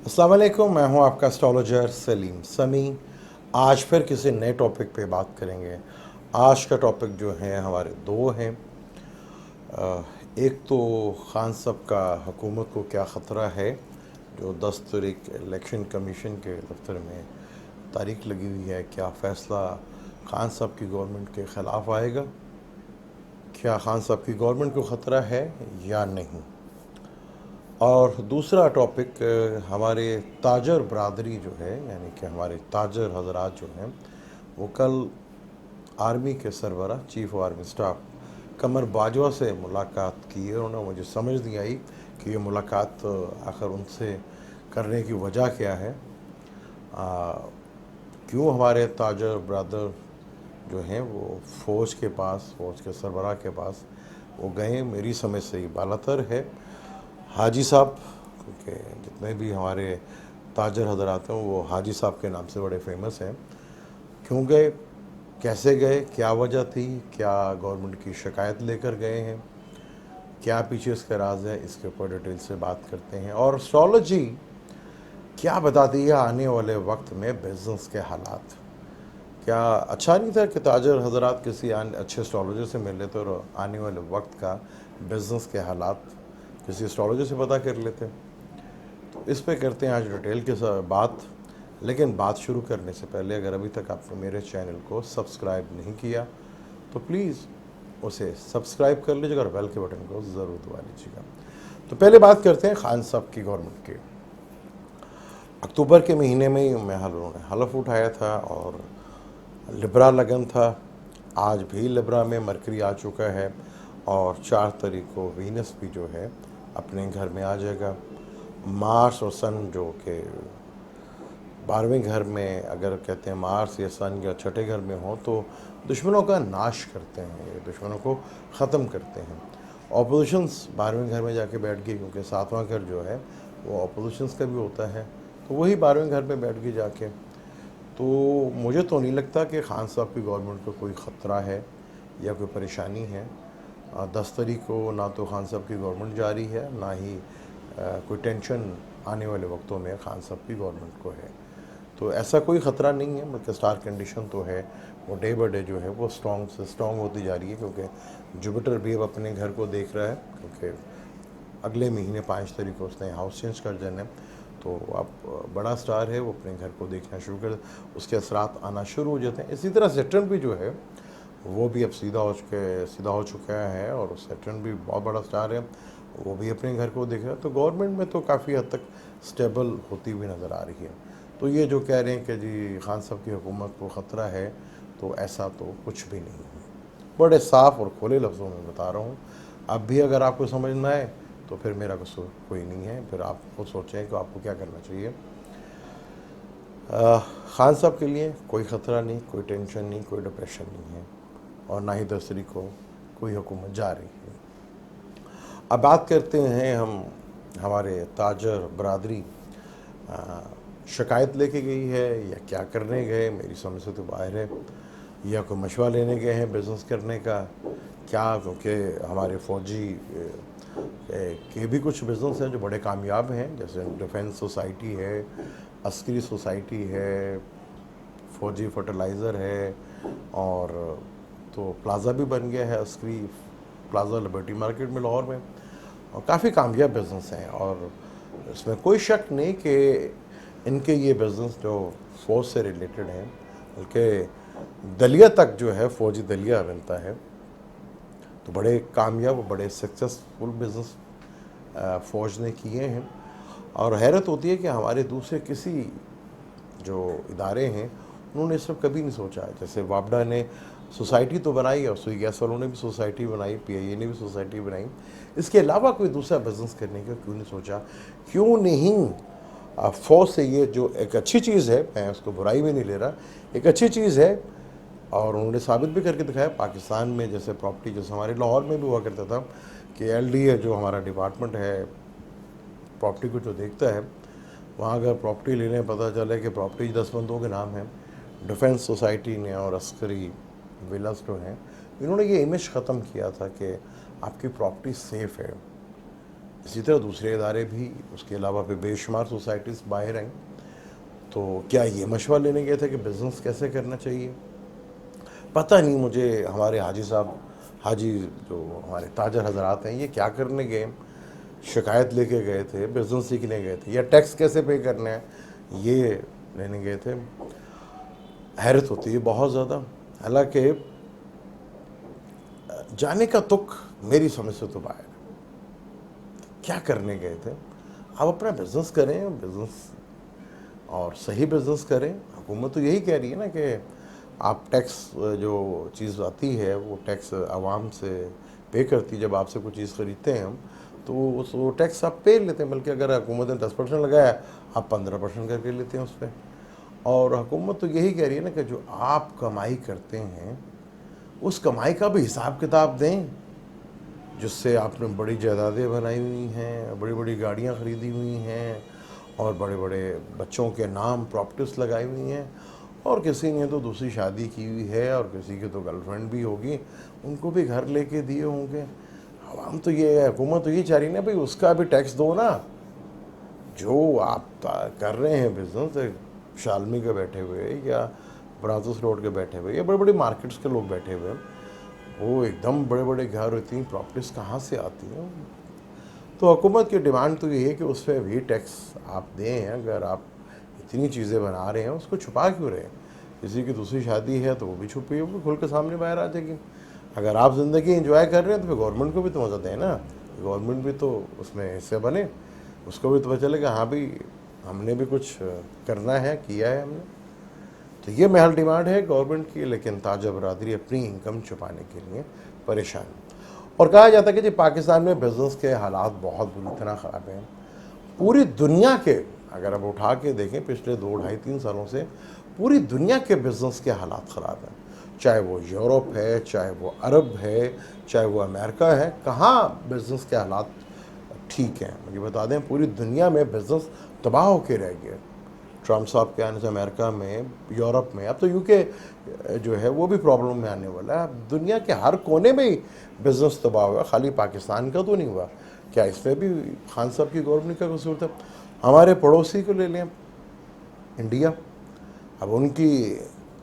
अस्सलाम वालेकुम, मैं हूं आपका एस्ट्रोलॉजर सलीम समी। आज फिर किसी नए टॉपिक पे बात करेंगे। आज का टॉपिक जो है हमारे दो हैं। एक तो खान साहब का हुकूमत को क्या ख़तरा है, जो 10 तारीख इलेक्शन कमीशन के दफ्तर में तारीख लगी हुई है। क्या फ़ैसला खान साहब की गवर्नमेंट के ख़िलाफ़ आएगा? क्या खान साहब की गवर्नमेंट को ख़तरा है या नहीं? और दूसरा टॉपिक हमारे ताजर बरदरी जो है, यानी कि हमारे ताजर हजरात जो हैं, वो कल आर्मी के सरबरा चीफ ऑफ आर्मी स्टाफ कमर बाजवा से मुलाकात की है। उन्होंने मुझे समझ नहीं आई कि ये मुलाकात आखिर उनसे करने की वजह क्या है। क्यों हमारे ताजर ब्रदर जो हैं वो फ़ौज के पास, फ़ौज के सरबरा के पास वो गए, मेरी समझ से ही बालातर है। हाजी साहब, क्योंकि जितने भी हमारे ताजर हजरात हैं वो हाजी साहब के नाम से बड़े फेमस हैं। क्यों गए, कैसे गए, क्या वजह थी, क्या गवर्नमेंट की शिकायत लेकर गए हैं, क्या पीछे इसका राज है, इसके ऊपर डिटेल से बात करते हैं। और एस्ट्रोलॉजी क्या बताती है आने वाले वक्त में बिजनेस के हालात। क्या अच्छा नहीं था कि ताजर हजरात किसी अच्छे एस्ट्रोलॉजर से मिल लेते और आने वाले वक्त का बिजनेस के हालात किसी एस्ट्रोलॉजर से पता कर लेते? तो इस पे करते हैं आज डिटेल के साथ बात। लेकिन बात शुरू करने से पहले अगर अभी तक आपने मेरे चैनल को सब्सक्राइब नहीं किया तो प्लीज़ उसे सब्सक्राइब कर लीजिएगा और बेल के बटन को ज़रूर दबा लीजिएगा। तो पहले बात करते हैं खान साहब की गवर्नमेंट की। अक्टूबर के महीने में ही उन्होंने हलफ उठाया था और लिब्रा लगन था। आज भी लिब्रा में मरकरी आ चुका है और 4 तारीख को वीनस भी जो है अपने घर में आ जाएगा। मार्स और सन जो कि 12वें घर में, अगर कहते हैं मार्स या सन या छठे घर में हो तो दुश्मनों का नाश करते हैं, ये दुश्मनों को ख़त्म करते हैं। ऑपोजिशंस 12वें घर में जाके बैठ गई, क्योंकि 7वां घर जो है वो ऑपोजिशंस का भी होता है, तो वही 12वें घर पे बैठ गई जाके। तो मुझे तो नहीं लगता कि खान साहब की गवर्नमेंट को कोई ख़तरा है या कोई परेशानी है। 10 तारीख को ना तो खान साहब की गवर्नमेंट जा रही है, ना ही कोई टेंशन आने वाले वक्तों में खान साहब की गवर्नमेंट को है। तो ऐसा कोई ख़तरा नहीं है, बल्कि स्टार कंडीशन तो है वो डे बाई डे जो है वो स्ट्रॉन्ग से स्ट्रॉन्ग होती जा रही है। क्योंकि जुपिटर भी अब अपने घर को देख रहा है, क्योंकि अगले महीने 5 तारीख को उसने हाउस चेंज कर देना है। तो अब बड़ा स्टार है वो अपने घर को देखना शुरू कर, उसके असरात आना शुरू हो जाते हैं। इसी तरह सेटर्न भी जो है वो भी अब सीधा हो चुका है और सेटर्न भी बहुत बड़ा स्टार है, वो भी अपने घर को देख रहा है। तो गवर्नमेंट में तो काफ़ी हद तक स्टेबल होती हुई नज़र आ रही है। तो ये जो कह रहे हैं कि जी खान साहब की हुकूमत को ख़तरा है, तो ऐसा तो कुछ भी नहीं है। बड़े साफ़ और खुले लफ्ज़ों में बता रहा हूँ। अब भी अगर आपको समझ ना आए तो फिर मेरा कसूर कोई नहीं है, फिर आप खुद सोचें कि आपको क्या करना चाहिए। खान साहब के लिए कोई ख़तरा नहीं, कोई टेंशन नहीं, कोई डिप्रेशन नहीं है, और ना ही 10 तारीख को कोई हुकूमत जा रही है। अब बात करते हैं हम हमारे ताजर बरदरी शिकायत लेके गई है या क्या करने गए, मेरी समझ से तो बाहर है। या कोई मशवरा लेने गए हैं बिज़नेस करने का क्या, क्योंकि हमारे फ़ौजी के भी कुछ बिज़नेस हैं जो बड़े कामयाब हैं, जैसे डिफेंस सोसाइटी है, अस्करी सोसाइटी है, फ़ौजी फर्टिलाइज़र है, और तो प्लाज़ा भी बन गया है अस्करी प्लाज़ा लिबर्टी मार्केट में लाहौर में, और काफ़ी कामयाब बिज़नेस हैं। और इसमें कोई शक नहीं कि इनके ये बिज़नेस जो फ़ौज से रिलेटेड हैं, बल्कि दलिया तक जो है फ़ौजी दलिया मिलता है, तो बड़े कामयाब, बड़े सक्सेसफुल बिज़नेस फ़ौज ने किए हैं। और हैरत होती है कि हमारे दूसरे किसी जो इदारे हैं उन्होंने इस सब कभी नहीं सोचा है। जैसे वापडा ने सोसाइटी तो बनाई और सुई गैस वालों ने भी सोसाइटी बनाई, पीआईए ने भी सोसाइटी बनाई, इसके अलावा कोई दूसरा बिज़नेस करने का क्यों नहीं सोचा? क्यों नहीं फ़ौज से, ये जो एक अच्छी चीज़ है, मैं उसको बुराई में नहीं ले रहा, एक अच्छी चीज़ है, और उन्होंने साबित भी करके दिखाया। पाकिस्तान में जैसे प्रॉपर्टी, जैसे हमारे लाहौर में भी हुआ करता था कि एलडीए जो हमारा डिपार्टमेंट है प्रॉपर्टी को जो देखता है, वहाँ अगर प्रॉपर्टी लेने पता चले कि प्रॉपर्टी 10 बंदों के नाम है, डिफेंस सोसाइटी ने और अस्करी विलास जो हैं, इन्होंने ये इमेज ख़त्म किया था कि आपकी प्रॉपर्टी सेफ़ है, इसी तरह दूसरे इदारे भी उसके अलावा भी बेशुमार सोसाइटीज़ बाहर आई। तो क्या ये मशवरा लेने गए थे कि बिज़नेस कैसे करना चाहिए? पता नहीं मुझे। हमारे हाजी साहब, हाजी जो हमारे ताजर हजरात हैं, ये क्या करने गए? शिकायत लेके गए थे, बिज़नेस सीखने गए थे, या टैक्स कैसे पे करना है ये लेने गए थे? हैरत होती है बहुत ज़्यादा। हालांकि जाने का तुक मेरी समझ से तो बाहर है। क्या करने गए थे? आप अपना बिज़नेस करें, बिज़नेस और सही बिज़नेस करें। हुकूमत तो यही कह रही है ना कि आप टैक्स, जो चीज़ आती है वो टैक्स आवाम से पे करती है। जब आपसे कोई चीज़ ख़रीदते हैं हम, तो वो टैक्स आप पे लेते हैं। बल्कि अगर हुकूमत ने 10% लगाया, आप 15% करके लेते हैं उस पर। और हुकूमत तो यही कह रही है ना कि जो आप कमाई करते हैं उस कमाई का भी हिसाब किताब दें, जिससे आपने बड़ी जायदादें बनाई हुई हैं, बड़ी बड़ी गाड़ियाँ ख़रीदी हुई हैं, और बड़े बड़े बच्चों के नाम प्रॉपर्टीज लगाई हुई हैं, और किसी ने तो दूसरी शादी की हुई है, और किसी की तो गर्लफ्रेंड भी होगी, उनको भी घर लेके दिए होंगे। हम तो ये, हुकूमत तो ये चाह रही ना भाई उसका भी टैक्स दो ना। जो आप कर रहे हैं बिजनेस, शालमी के बैठे हुए या ब्राजोस रोड के बैठे हुए या बड़े बड़े मार्केट्स के लोग बैठे हुए, वो एकदम बड़े बड़े घर, इतनी प्रॉपर्टीज कहाँ से आती हैं? तो हुकूमत की डिमांड तो ये है कि उस पर भी टैक्स आप दें। अगर आप इतनी चीज़ें बना रहे हैं, उसको छुपा क्यों रहे हैं? किसी की दूसरी शादी है तो वो भी छुपी है, वो खुल के सामने बाहर आ जाएगी। अगर आप ज़िंदगी एंजॉय कर रहे हैं तो फिर गवर्नमेंट को भी तो मज़ा दें ना। गवर्नमेंट भी तो उसमें हिस्से बने, उसको भी तो पता चलेगा हाँ भाई हमने भी कुछ करना है, किया है हमने। तो ये महल डिमांड है गवर्नमेंट की, लेकिन ताजा बरादरी अपनी इनकम छुपाने के लिए परेशान। और कहा जाता है कि जी पाकिस्तान में बिज़नेस के हालात बहुत बुरी तरह ख़राब हैं। पूरी दुनिया के, अगर आप उठा के देखें पिछले 2 ढाई 3 सालों से, पूरी दुनिया के बिज़नेस के हालात ख़राब हैं। चाहे वो यूरोप है, चाहे वो अरब है, चाहे वो अमेरिका है, कहाँ बिज़नेस के हालात ठीक हैं? मुझे बता दें, पूरी दुनिया में बिज़नेस तबाह होकर रह गया। ट्रम्प साहब के आने से अमेरिका में, यूरोप में, अब तो यूके जो है वो भी प्रॉब्लम में आने वाला है। अब दुनिया के हर कोने में ही बिज़नेस तबाह हुआ, खाली पाकिस्तान का तो नहीं हुआ। क्या इसमें भी खान साहब की गवर्नमेंट का कसूर था? हमारे पड़ोसी को ले लें, इंडिया। अब उनकी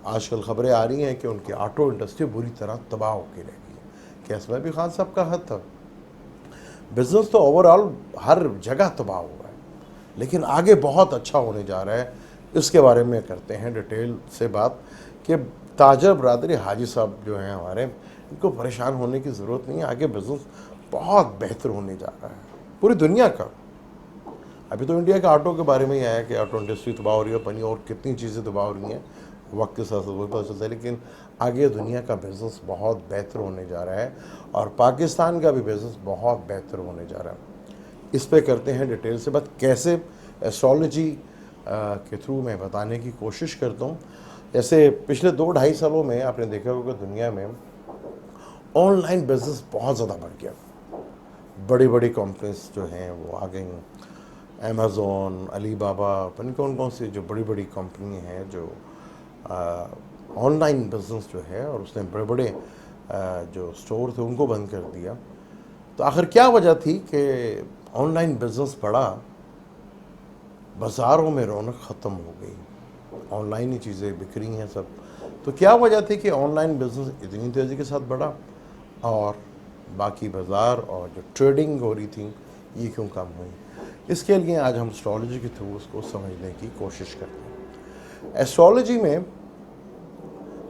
आजकल खबरें आ रही हैं कि उनकी ऑटो इंडस्ट्री बुरी तरह तबाह होकर रह गई है। क्या इसमें भी खान साहब का हाथ था? बिज़नेस तो ओवरऑल हर जगह तबाह हुआ है, लेकिन आगे बहुत अच्छा होने जा रहा है। इसके बारे में करते हैं डिटेल से बात कि ताजर बरादरी हाजी साहब जो हैं हमारे, इनको परेशान होने की ज़रूरत नहीं है। आगे बिज़नेस बहुत बेहतर होने जा रहा है पूरी दुनिया का। अभी तो इंडिया के ऑटो के बारे में ही आया कि ऑटो इंडस्ट्री तबाह हो रही है, बनी, और कितनी चीज़ें तबाह हो रही हैं वक्त के साथ साथ वही पता चलता है। लेकिन आगे दुनिया का बिज़नेस बहुत बेहतर होने जा रहा है, और पाकिस्तान का भी बिज़नेस बहुत बेहतर होने जा रहा है। इस पे करते हैं डिटेल से बात, कैसे एस्ट्रोलॉजी के थ्रू मैं बताने की कोशिश करता हूँ। जैसे पिछले 2 ढाई सालों में आपने देखा होगा दुनिया में ऑनलाइन बिज़नेस बहुत ज़्यादा बढ़ गया। बड़ी बड़ी कंपनीज जो हैं वो आ गई, अमेज़ोन, अलीबाबा, पता नहीं कौन कौन सी जो बड़ी बड़ी कंपनी हैं जो ऑनलाइन बिज़नेस जो है, और उसने बड़े बड़े जो स्टोर थे उनको बंद कर दिया। तो आखिर क्या वजह थी कि ऑनलाइन बिज़नेस बढ़ा? बाज़ारों में रौनक ख़त्म हो गई, ऑनलाइन ही चीज़ें बिक रही हैं सब। तो क्या वजह थी कि ऑनलाइन बिज़नेस इतनी तेज़ी के साथ बढ़ा, और बाकी बाज़ार और जो ट्रेडिंग हो रही थी ये क्यों कम हुई? इसके लिए आज हम एस्ट्रोलॉजी के थ्रू उसको समझने की कोशिश करते हैं। एस्ट्रोलॉजी में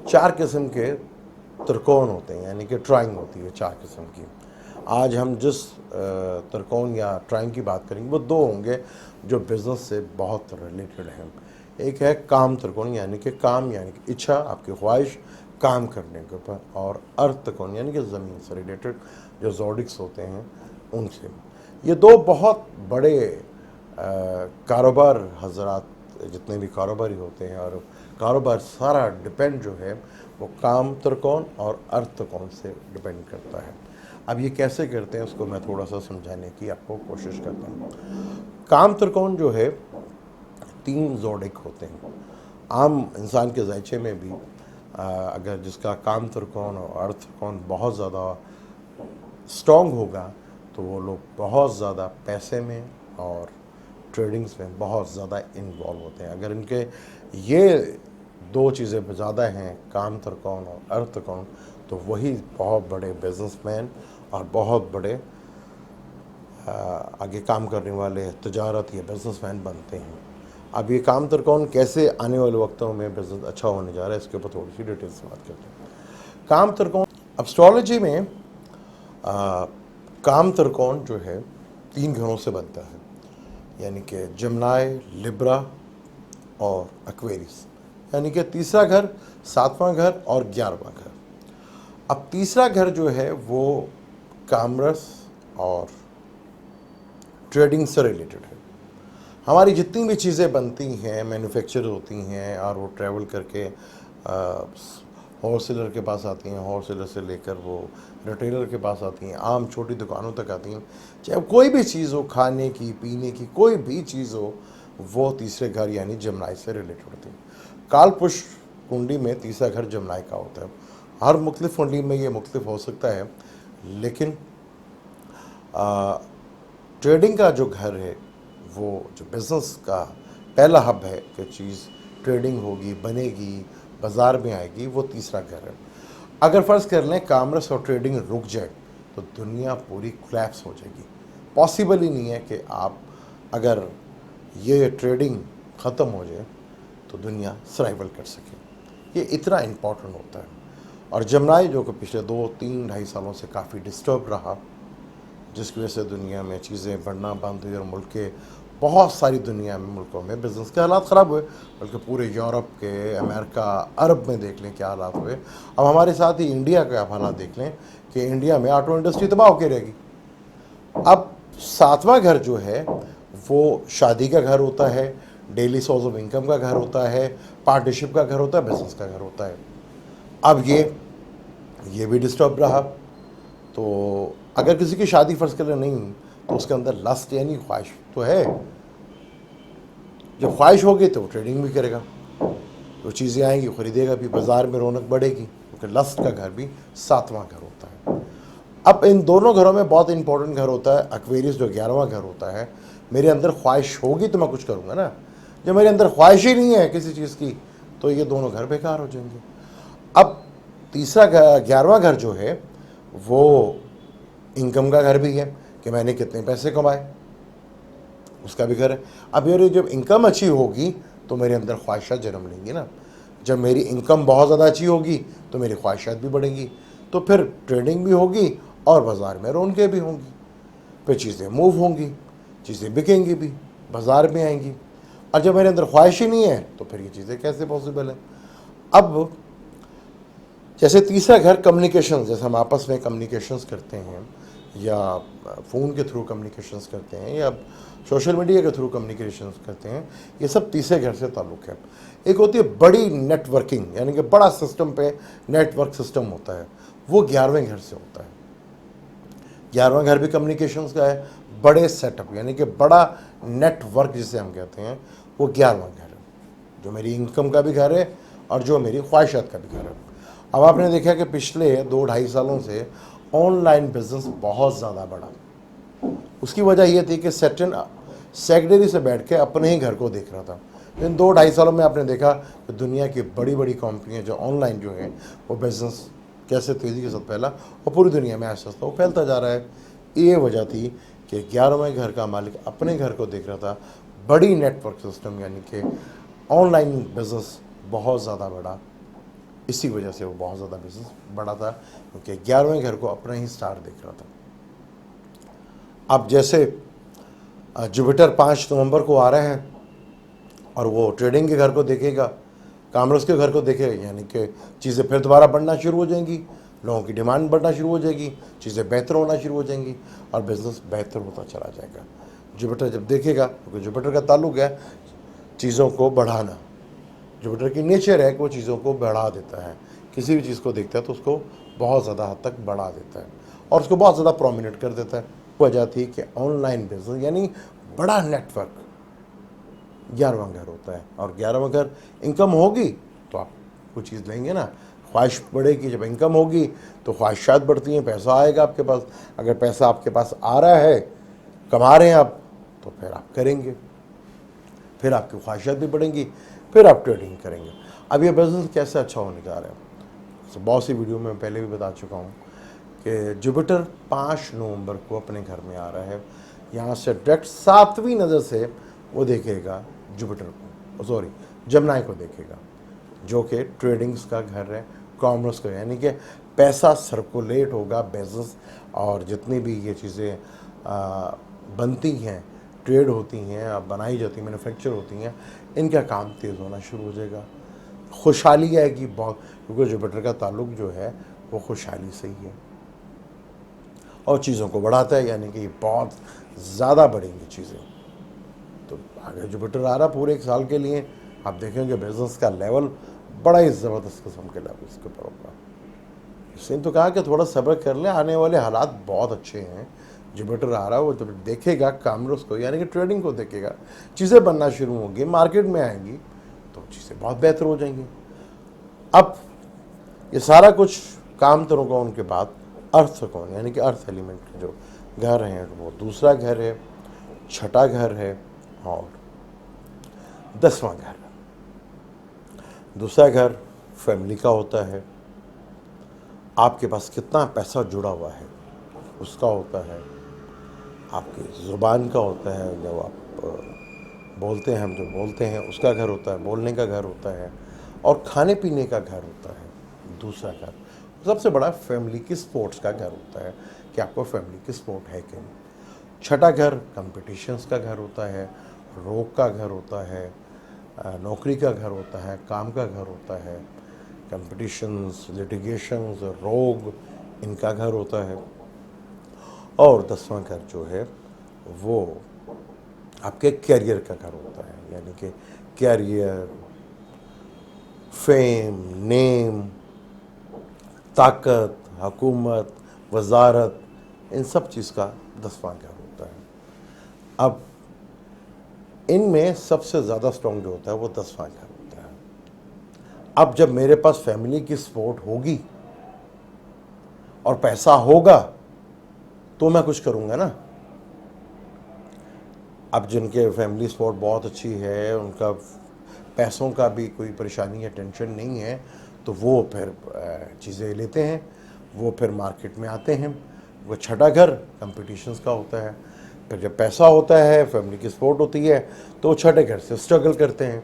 4 किस्म के त्रिकोण होते हैं, यानी कि ट्राइंग होती है 4 किस्म की। आज हम जिस त्रिकोण या ट्राइंग की बात करेंगे वो 2 होंगे जो बिज़नेस से बहुत रिलेटेड हैं। एक है काम त्रिकोण, यानी कि काम यानी कि इच्छा, आपकी ख्वाहिश काम करने के ऊपर, और अर्थ त्रिकोण यानी कि ज़मीन से रिलेटेड जो ज़ोडिक्स होते हैं उनसे। ये 2 बहुत बड़े कारोबार हजरात, जितने भी कारोबारी होते हैं, और कारोबार सारा डिपेंड जो है वो काम त्रिकोण और अर्थ त्रिकोण से डिपेंड करता है। अब ये कैसे करते हैं उसको मैं थोड़ा सा समझाने की आपको कोशिश करता हूँ। काम त्रिकोण जो है 3 जोडिक होते हैं। आम इंसान के ज़ायचे में भी अगर जिसका काम त्रिकोण और अर्थ त्रिकोण बहुत ज़्यादा स्ट्रॉन्ग होगा तो वो लोग बहुत ज़्यादा पैसे में और ट्रेडिंग्स में बहुत ज़्यादा इन्वॉल्व होते हैं। अगर इनके ये दो चीज़ें ज़्यादा हैं, काम त्रिकोण और अर्थ त्रिकोण, तो वही बहुत बड़े बिजनेसमैन और बहुत बड़े आगे काम करने वाले तजारत या बिजनेसमैन बनते हैं। अब ये काम त्रिकोण कैसे आने वाले वक्तों में बिजनेस अच्छा होने जा रहा है, इसके ऊपर थोड़ी सी डिटेल से बात करते हैं। काम त्रिकोण एस्ट्रोलॉजी में काम त्रिकोण जो है 3 घरों से बनता है, यानी कि जमनाई, लिब्रा और एक्वेरियस, यानी कि तीसरा घर, 7वां घर और 11वां घर। अब तीसरा घर जो है वो कामरस और ट्रेडिंग से रिलेटेड है। हमारी जितनी भी चीज़ें बनती हैं, मैन्युफैक्चर होती हैं और वो ट्रैवल करके होलसेलर के पास आती हैं, होलसेलर से लेकर वो रिटेलर के पास आती हैं, आम छोटी दुकानों तक आती हैं। चाहे कोई भी चीज़ हो, खाने की, पीने की, कोई भी चीज़ हो, वो तीसरे घर यानी जमनाई से रिलेटेड होती है। कालपुरुष कुंडली में तीसरा घर जमनाई का होता है। हर मुख्तलिफ कुंडली में ये मुख्तलिफ हो सकता है, लेकिन ट्रेडिंग का जो घर है, वो जो बिज़नेस का पहला हब है कि चीज़ ट्रेडिंग होगी, बनेगी, बाज़ार में आएगी, वो तीसरा घर है। अगर फ़र्ज़ कर लें कामर्स और ट्रेडिंग रुक जाए तो दुनिया पूरी कोलैप्स हो जाएगी। पॉसिबल ही नहीं है कि आप अगर ये ट्रेडिंग ख़त्म हो जाए तो दुनिया सर्वाइवल कर सके। ये इतना इम्पॉर्टेंट होता है। और जमनाई जो कि पिछले 2, 3, 2.5 सालों से काफ़ी डिस्टर्ब रहा, जिसकी वजह से दुनिया में चीज़ें बढ़ना बंद हुई और मुल्क के बहुत सारी दुनिया में मुल्कों में बिज़नेस के हालात ख़राब हुए, बल्कि पूरे यूरोप के, अमेरिका, अरब में देख लें क्या हालात हुए। अब हमारे साथ ही इंडिया के आप हालात देख लें कि इंडिया में ऑटो इंडस्ट्री तबाह होकर रहेगी। अब 7वां घर जो है वो शादी का घर होता है, डेली सोर्स ऑफ इनकम का घर होता है, पार्टनरशिप का घर होता है, बिजनेस का घर होता है। अब ये भी डिस्टर्ब रहा, तो अगर किसी की शादी फ़र्ज़ कर ले नहीं तो उसके अंदर लस्ट यानी ख्वाहिश तो है। जब ख्वाहिश होगी तो ट्रेडिंग भी करेगा, तो चीज़ें आएंगी, ख़रीदेगा भी, बाज़ार में रौनक बढ़ेगी, क्योंकि लस्ट का घर भी 7वां घर होता है। अब इन दोनों घरों में बहुत इंपॉर्टेंट घर होता है एक्वेरियस जो 11वां घर होता है। मेरे अंदर ख्वाहिश होगी तो मैं कुछ करूँगा ना, जब मेरे अंदर ख्वाहिश ही नहीं है किसी चीज़ की तो ये दोनों घर बेकार हो जाएंगे। अब तीसरा घर 11वां घर जो है वो इनकम का घर भी है कि मैंने कितने पैसे कमाए, उसका भी घर है। अब ये जब इनकम अच्छी होगी तो मेरे अंदर ख्वाहिशात जन्म लेंगी ना। जब मेरी इनकम बहुत ज़्यादा अच्छी होगी तो मेरी ख्वाहिशात भी बढ़ेंगी, तो फिर ट्रेडिंग भी होगी और बाज़ार में रौनकें भी होंगी, फिर चीज़ें मूव होंगी, चीज़ें बिकेंगी भी, बाज़ार में आएंगी। और जब मेरे अंदर ख्वाहिश ही नहीं है तो फिर ये चीज़ें कैसे पॉसिबल है। अब जैसे तीसरा घर कम्युनिकेशन, जैसे हम आपस में कम्युनिकेशंस करते हैं या फ़ोन के थ्रू कम्युनिकेशंस करते हैं या सोशल मीडिया के थ्रू कम्युनिकेशंस करते हैं, ये सब तीसरे घर से ताल्लुक़ है। एक होती है बड़ी नेटवर्किंग, यानी कि बड़ा सिस्टम पे नेटवर्क सिस्टम होता है, वो 11वें घर से होता है। 11वां घर भी कम्युनिकेशंस का है, बड़े सेटअप यानी कि बड़ा नेटवर्क जिसे हम कहते हैं, वो 11वां घर है, जो मेरी इनकम का भी घर है और जो मेरी ख्वाहिशात का भी घर है। अब आपने देखा कि पिछले 2-2.5 सालों से ऑनलाइन बिजनेस बहुत ज़्यादा बढ़ा। उसकी वजह यह थी कि सेक्रेटरी से बैठ के अपने ही घर को देख रहा था। इन 2-2.5 सालों में आपने देखा कि दुनिया की बड़ी बड़ी कंपनियां जो ऑनलाइन जो है वो बिज़नेस कैसे तेज़ी के साथ फैला और पूरी दुनिया में ऐसा वो फैलता जा रहा है। ये वजह थी कि 11वें घर का मालिक अपने घर को देख रहा था। बड़ी नेटवर्क सिस्टम यानी कि ऑनलाइन बिज़नेस बहुत ज़्यादा बढ़ा, इसी वजह से वो बहुत ज़्यादा बिजनेस बढ़ा था, क्योंकि 11वें घर को अपना ही स्टार देख रहा था। अब जैसे जुपिटर 5 नवंबर को आ रहे हैं और वो ट्रेडिंग के घर को देखेगा, कॉमर्स के घर को देखेगा, यानी कि चीज़ें फिर दोबारा बढ़ना शुरू हो जाएंगी, लोगों की डिमांड बढ़ना शुरू हो जाएगी, चीज़ें बेहतर होना शुरू हो जाएंगी और बिज़नेस बेहतर होता चला जाएगा। जुपिटर जब देखेगा, क्योंकि जुपिटर का ताल्लुक है चीज़ों को बढ़ाना, जुपिटर की नेचर है कि वो चीज़ों को बढ़ा देता है। किसी भी चीज़ को देखता है तो उसको बहुत ज़्यादा हद तक बढ़ा देता है और उसको बहुत ज़्यादा प्रोमिनेट कर देता है। वजह थी कि ऑनलाइन बिजनेस यानी बड़ा नेटवर्क 11वां घर होता है और 11वां घर इनकम होगी तो आप कुछ चीज़ लेंगे ना, ख्वाहिश बढ़ेगी, जब इनकम होगी तो ख्वाहिशात बढ़ती हैं, पैसा आएगा आपके पास। अगर पैसा आपके पास आ रहा है, कमा रहे हैं आप, तो फिर आप करेंगे, फिर आपकी ख्वाहिशात भी बढ़ेंगी, फिर आप ट्रेडिंग करेंगे। अब ये बिज़नेस कैसे अच्छा होने जा रहा है, तो बहुत सी वीडियो में पहले भी बता चुका हूँ कि जुपिटर 5 नवंबर को अपने घर में आ रहा है। यहाँ से डायरेक्ट 7वीं नज़र से वो देखेगा जुपिटर को, सॉरी जमनाई को देखेगा, जो कि ट्रेडिंग्स का घर है, कॉमर्स का, यानी कि पैसा सर्कुलेट होगा, बिजनेस और जितनी भी ये चीज़ें बनती हैं, ट्रेड होती हैं, बनाई जाती हैं, मैन्युफैक्चर होती हैं, इनका काम तेज़ होना शुरू हो जाएगा। खुशहाली आएगी बहुत, क्योंकि जुपिटर का ताल्लुक जो है वो खुशहाली से ही है और चीज़ों को बढ़ाता है, यानी कि बहुत ज़्यादा बढ़ेंगी चीज़ें। तो आगे जुपिटर आ रहा पूरे 1 साल के लिए, आप देखेंगे बिजनेस का लेवल बड़ा ही ज़बरदस्त किस्म के लेवल इसके ऊपर होगा। इसने तो कहा कि थोड़ा सब्र कर ले, आने वाले हालात बहुत अच्छे हैं। जुपिटर आ रहा है, वो जब देखेगा कॉमर्स को, यानी कि ट्रेडिंग को देखेगा, चीज़ें बनना शुरू होंगी, मार्केट में आएंगी, तो चीज़ें बहुत बेहतर हो जाएंगी। अब ये सारा कुछ काम तो होगा उनके बाद अर्थ कौन, यानी कि अर्थ एलिमेंट जो घर हैं, वो दूसरा घर है, छठा घर है और 10वां घर। दूसरा घर फैमिली का होता है, आपके पास कितना पैसा जुड़ा हुआ है उसका होता है, आपकी ज़ुबान का होता है, जब आप बोलते हैं, हम जो बोलते हैं उसका घर होता है, बोलने का घर होता है, और खाने पीने का घर होता है दूसरा घर। सबसे बड़ा फैमिली की स्पोर्ट्स का घर होता है कि आपको फैमिली की स्पोर्ट है कि नहीं। छठा घर कंपटीशंस का घर होता है, रोग का घर होता है, नौकरी का घर होता है, काम का घर होता है, कंपटीशंस, लिटिगेशंस, रोग, इनका घर होता है। और 10वां घर जो है वो आपके कैरियर का घर होता है, यानी कि कैरियर, फेम, नेम, ताकत, हुकूमत, वजारत, इन सब चीज़ का 10वां घर होता है। अब इनमें सबसे ज़्यादा स्ट्रॉन्ग जो होता है वो 10वां घर होता है। अब जब मेरे पास फैमिली की सपोर्ट होगी और पैसा होगा तो मैं कुछ करूँगा ना। अब जिनके फैमिली सपोर्ट बहुत अच्छी है, उनका पैसों का भी कोई परेशानी या टेंशन नहीं है, तो वो फिर चीज़ें लेते हैं, वो फिर मार्केट में आते हैं। वो छठा घर कंपटीशंस का होता है। फिर जब पैसा होता है, फैमिली की सपोर्ट होती है, तो वो छठे घर से स्ट्रगल करते हैं,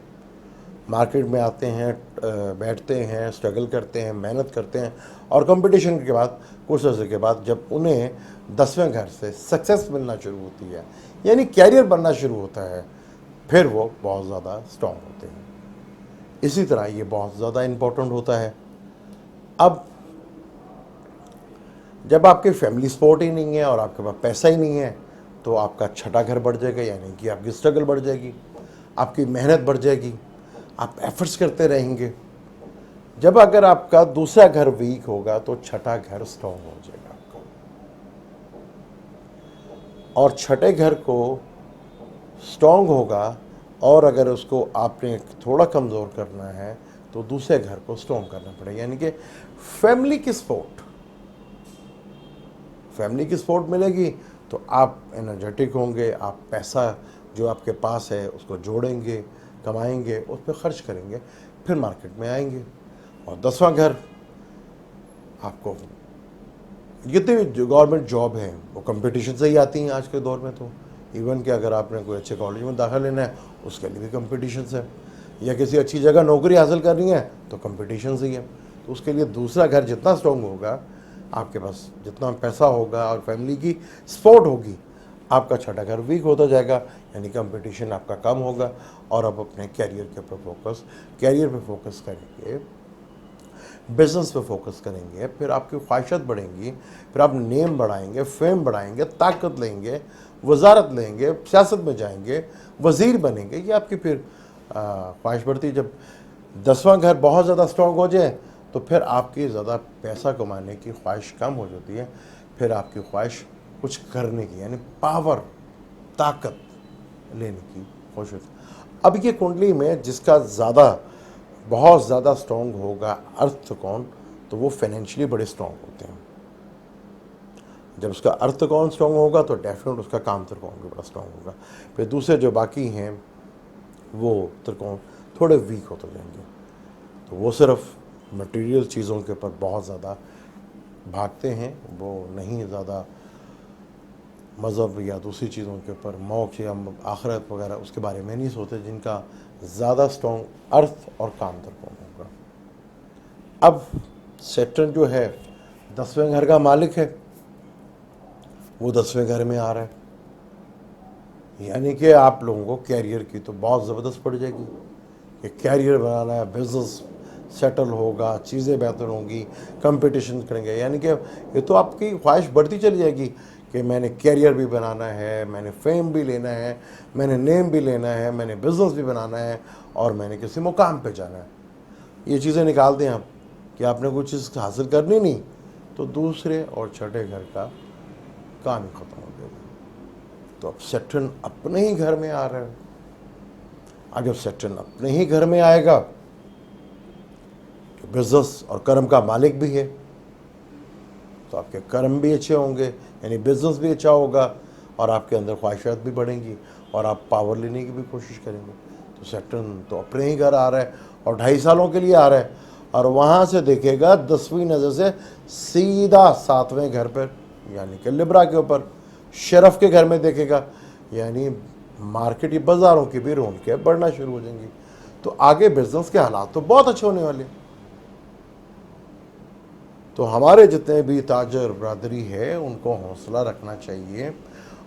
मार्केट में आते हैं, बैठते हैं, स्ट्रगल करते हैं, मेहनत करते हैं, और कंपटीशन के बाद कुछ अर्से के बाद जब उन्हें 10वें घर से सक्सेस मिलना शुरू होती है, यानी कैरियर बनना शुरू होता है, फिर वो बहुत ज़्यादा स्ट्रॉन्ग होते हैं। इसी तरह ये बहुत ज़्यादा इम्पोर्टेंट होता है। अब जब आपके फैमिली सपोर्ट ही नहीं है और आपके पास पैसा ही नहीं है, तो आपका छठा घर बढ़ जाएगा, यानी कि आपकी स्ट्रगल बढ़ जाएगी, आपकी मेहनत बढ़ जाएगी, आप एफर्ट्स करते रहेंगे। जब अगर आपका दूसरा घर वीक होगा तो छठा घर स्ट्रॉन्ग हो जाएगा आपका, और छठे घर को स्ट्रॉन्ग होगा, और अगर उसको आपने थोड़ा कमज़ोर करना है तो दूसरे घर को स्ट्रॉन्ग करना पड़ेगा, यानी कि फैमिली की सपोर्ट। फैमिली की सपोर्ट मिलेगी तो आप एनर्जेटिक होंगे, आप पैसा जो आपके पास है उसको जोड़ेंगे, कमाएंगे, उस पर खर्च करेंगे, फिर मार्केट में आएंगे। और 10वां घर आपको जितनी भी गवर्नमेंट जॉब है वो कंपटीशन से ही आती हैं आज के दौर में। तो इवन कि अगर आपने कोई अच्छे कॉलेज में दाखिला लेना है उसके लिए भी कंपटीशन है, या किसी अच्छी जगह नौकरी हासिल करनी है तो कंपटीशन से ही है। तो उसके लिए दूसरा घर जितना स्ट्रॉन्ग होगा, आपके पास जितना पैसा होगा और फैमिली की सपोर्ट होगी, आपका छठा घर वीक होता जाएगा, यानी कंपटीशन आपका कम होगा, और आप अपने कैरियर पे फोकस करेंगे, बिजनेस पे फोकस करेंगे, फिर आपकी ख्वाहिशात बढ़ेंगी, फिर आप नेम बढ़ाएंगे, फेम बढ़ाएंगे, ताकत लेंगे, वजारत लेंगे, सियासत में जाएंगे, वज़ीर बनेंगे। ये आपकी फिर ख्वाहिश बढ़ती। जब 10वां घर बहुत ज़्यादा स्ट्रॉन्ग हो जाए तो फिर आपकी ज़्यादा पैसा कमाने की ख्वाहिश कम हो जाती है, फिर आपकी ख्वाहिश कुछ करने की, यानी पावर, ताकत लेने की ख्वाहिश होती है। अब ये कुंडली में जिसका ज़्यादा बहुत ज़्यादा स्ट्रॉन्ग होगा अर्थ त्रिकोण, तो वो फाइनेंशियली बड़े स्ट्रॉन्ग होते हैं। जब उसका अर्थ त्रिकोण स्ट्रॉन्ग होगा तो डेफिनेट उसका काम त्रिकोण भी बड़ा स्ट्रॉन्ग होगा। फिर दूसरे जो बाकी हैं वो त्रिकोण थोड़े वीक होते जाएंगे। तो वो सिर्फ मटेरियल चीज़ों के ऊपर बहुत ज़्यादा भागते हैं, वो नहीं ज़्यादा मज़हब या दूसरी चीज़ों के ऊपर, मोक्ष या आखिरत वगैरह उसके बारे में नहीं सोचते, जिनका ज़्यादा स्ट्रॉन्ग अर्थ और काम त्रिकोण होगा। अब सैटर्न जो है 10वें घर का मालिक है, वो 10वें घर में आ रहा है, यानी कि आप लोगों को कैरियर की तो बहुत ज़बरदस्त पड़ जाएगी कि कैरियर बनाना है, बिजनेस सेटल होगा, चीज़ें बेहतर होंगी, कंपटीशन करेंगे, यानी कि ये तो आपकी ख्वाहिश बढ़ती चली जाएगी कि मैंने कैरियर भी बनाना है, मैंने फेम भी लेना है, मैंने नेम भी लेना है, मैंने बिजनेस भी बनाना है और मैंने किसी मुकाम पे जाना है। ये चीज़ें निकाल दें आप कि आपने कुछ चीज़ हासिल करनी नहीं, तो दूसरे और छठे घर का काम ही खत्म हो गया। तो अब सैटर्न अपने ही घर में आ रहा है। अब जब सैटर्न अपने ही घर में आएगा तो बिजनेस और कर्म का मालिक भी है, तो आपके कर्म भी अच्छे होंगे, यानी बिजनेस भी अच्छा होगा और आपके अंदर ख्वाहिशात भी बढ़ेंगी और आप पावर लेने की भी कोशिश करेंगे। तो सैटर्न तो अपने ही घर आ रहा है और 2.5 सालों के लिए आ रहा है, और वहाँ से देखेगा 10वीं नज़र से सीधा 7वें घर पर, यानी कि लिब्रा के ऊपर, शरफ के घर में देखेगा, यानी मार्केट या बाज़ारों की भी रौनकें बढ़ना शुरू हो जाएंगी। तो आगे बिजनेस के हालात तो बहुत अच्छे होने वाले। तो हमारे जितने भी ताजर बरादरी है उनको हौसला रखना चाहिए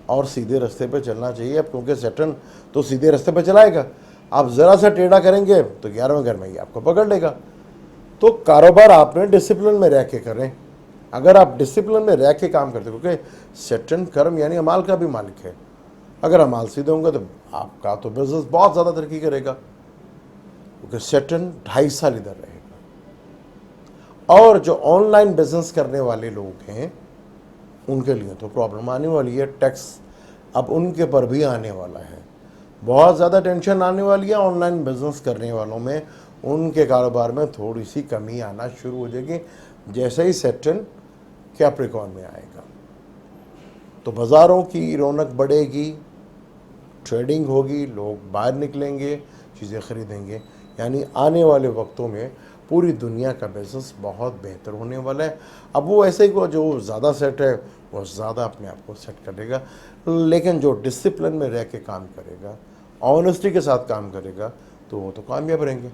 और सीधे रास्ते पे चलना चाहिए। अब क्योंकि सैटर्न तो सीधे रास्ते पे चलाएगा, आप ज़रा सा टेढ़ा करेंगे तो 11वें घर में ही आपको पकड़ लेगा। तो कारोबार आपने डिसिप्लिन में रह के करें। अगर आप डिसिप्लिन में रह के काम करते, क्योंकि सैटर्न कर्म यानी अमाल का भी मालिक है, अगर अमाल सीधे होंगे तो आपका तो बिजनेस बहुत ज़्यादा तरक्की करेगा, क्योंकि सैटर्न 2.5 साल इधर रहेगा। और जो ऑनलाइन बिजनेस करने वाले लोग हैं उनके लिए तो प्रॉब्लम आने वाली है, टैक्स अब उनके पर भी आने वाला है, बहुत ज़्यादा टेंशन आने वाली है ऑनलाइन बिजनेस करने वालों में। उनके कारोबार में थोड़ी सी कमी आना शुरू हो जाएगी जैसे ही सैटर्न कैप्रिकॉर्न में आएगा। तो बाज़ारों की रौनक बढ़ेगी, ट्रेडिंग होगी, लोग बाहर निकलेंगे, चीज़ें ख़रीदेंगे, यानी आने वाले वक्तों में पूरी दुनिया का बिजनेस बहुत बेहतर होने वाला है। अब वो ऐसे ही जो ज़्यादा सेट है वो ज़्यादा अपने आप को सेट करेगा, लेकिन जो डिसिप्लिन में रह के काम करेगा, ऑनेस्टी के साथ काम करेगा, तो वो तो कामयाब रहेंगे।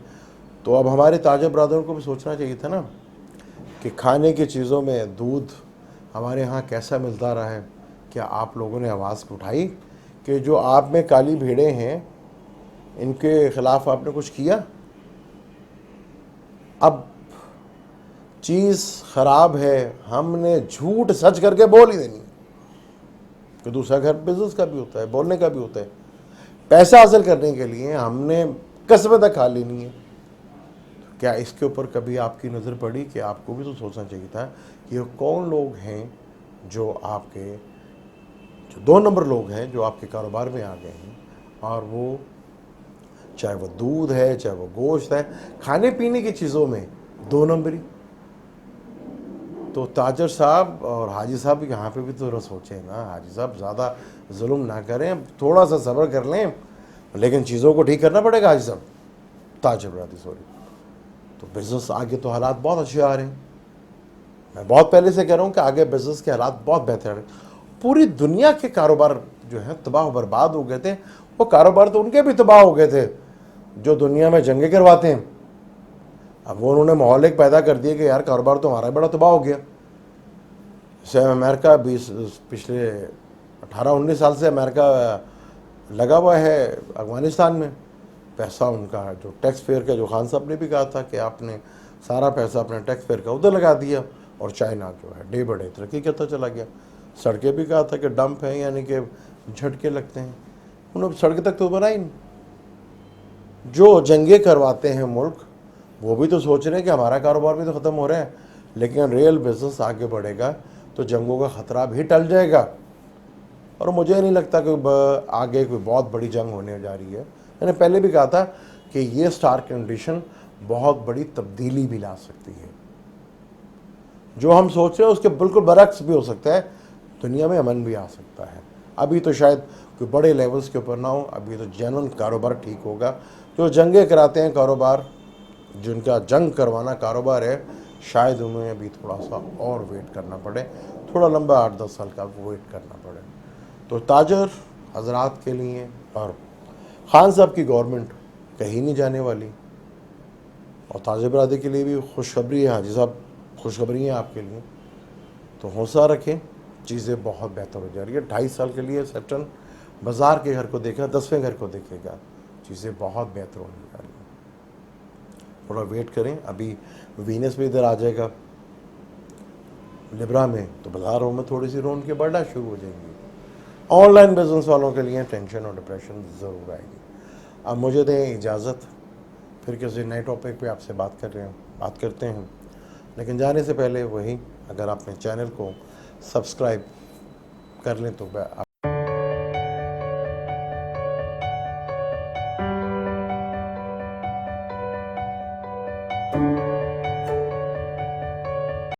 तो अब हमारे ताजा ब्रादरों को भी सोचना चाहिए था ना कि खाने की चीज़ों में दूध हमारे यहाँ कैसा मिलता रहा है। क्या आप लोगों ने आवाज़ उठाई कि जो आप में काली भेड़ें हैं इनके ख़िलाफ़ आपने कुछ किया? अब चीज़ ख़राब है, हमने झूठ सच करके बोल ही देनी कि दूसरा घर बिजनेस का भी होता है, बोलने का भी होता है। पैसा हासिल करने के लिए हमने कसमें तक खा लेनी है। क्या इसके ऊपर कभी आपकी नज़र पड़ी कि आपको भी तो सोचना चाहिए था कि ये कौन लोग हैं जो आपके जो 2 नंबर लोग हैं जो आपके कारोबार में आ गए हैं, और वो चाहे वो दूध है, चाहे वो गोश्त है, खाने पीने की चीज़ों में 2 नंबरी। तो ताजर साहब और हाजी साहब यहाँ पे भी तो जरा सोचें ना, हाजी साहब ज़्यादा जुल्म ना करें, थोड़ा सा सब्र कर लें, लेकिन चीज़ों को ठीक करना पड़ेगा हाजी साहब, ताजर बरादरी सॉरी। तो बिज़नेस आगे तो हालात बहुत अच्छे आ रहे हैं, मैं बहुत पहले से कह रहा हूँ कि आगे बिज़नेस के हालात बहुत बेहतर हैं। पूरी दुनिया के कारोबार जो है तबाह बर्बाद हो गए थे, वो कारोबार तो उनके भी तबाह हो गए थे जो दुनिया में जंगें करवाते हैं। अब वो उन्होंने माहौल एक पैदा कर दिया कि यार कारोबार तो हमारा बड़ा तबाह हो गया। जैसे अमेरिका पिछले 18-19 साल से अमेरिका लगा हुआ है अफगानिस्तान में, पैसा उनका जो टैक्स पेयर का, जो खान साहब ने भी कहा था कि आपने सारा पैसा अपने टैक्स पेयर का उधर लगा दिया, और चाइना जो है डे बाय डे तरक्की करता चला गया। सड़कें भी कहा था कि डंप है, यानी कि झटके लगते हैं, उन्होंने सड़क तक तो बनाई नहीं। जो जंगे करवाते हैं मुल्क वो भी तो सोच रहे हैं कि हमारा कारोबार भी तो ख़त्म हो रहा है, लेकिन रियल बिजनेस आगे बढ़ेगा तो जंगों का ख़तरा भी टल जाएगा। और मुझे नहीं लगता कि आगे कोई बहुत बड़ी जंग होने जा रही है। मैंने पहले भी कहा था कि ये स्टार कंडीशन बहुत बड़ी तब्दीली भी ला सकती है। जो हम सोच रहे हैं उसके बिल्कुल बरक्स भी हो सकता है, दुनिया में अमन भी आ सकता है। अभी तो शायद कोई बड़े लेवल्स के ऊपर ना हो, अभी तो जेन्युइन कारोबार ठीक होगा। जो जंगें कराते हैं कारोबार, जिनका जंग करवाना कारोबार है, शायद उन्हें अभी थोड़ा सा और वेट करना पड़े, थोड़ा लंबा 8-10 साल का वेट करना पड़े। तो ताजर हजरात के लिए और खान साहब की गवर्नमेंट कहीं नहीं जाने वाली, और ताजर बरादरी के लिए भी खुशखबरी है। हाजी साहब, खुशखबरी है आपके लिए, तो हौसला रखें, चीज़ें बहुत बेहतर हो जा रही है। 2.5 साल के लिए सेक्टर बाज़ार के घर को देखेगा, 10वें घर को देखेगा, चीज़ें बहुत बेहतर होने जा रही हैं। थोड़ा वेट करें, अभी वीनस में इधर आ जाएगा लिब्रा में, तो बाज़ारों में थोड़ी सी रौनकें बढ़ना शुरू हो जाएंगी। ऑनलाइन बिजनेस वालों के लिए टेंशन और डिप्रेशन ज़रूर आएगी। अब मुझे दें इजाज़त, फिर किसी नए टॉपिक पे आपसे बात करते हैं। लेकिन जाने से पहले वही, अगर आपने चैनल को सब्सक्राइब कर लें तो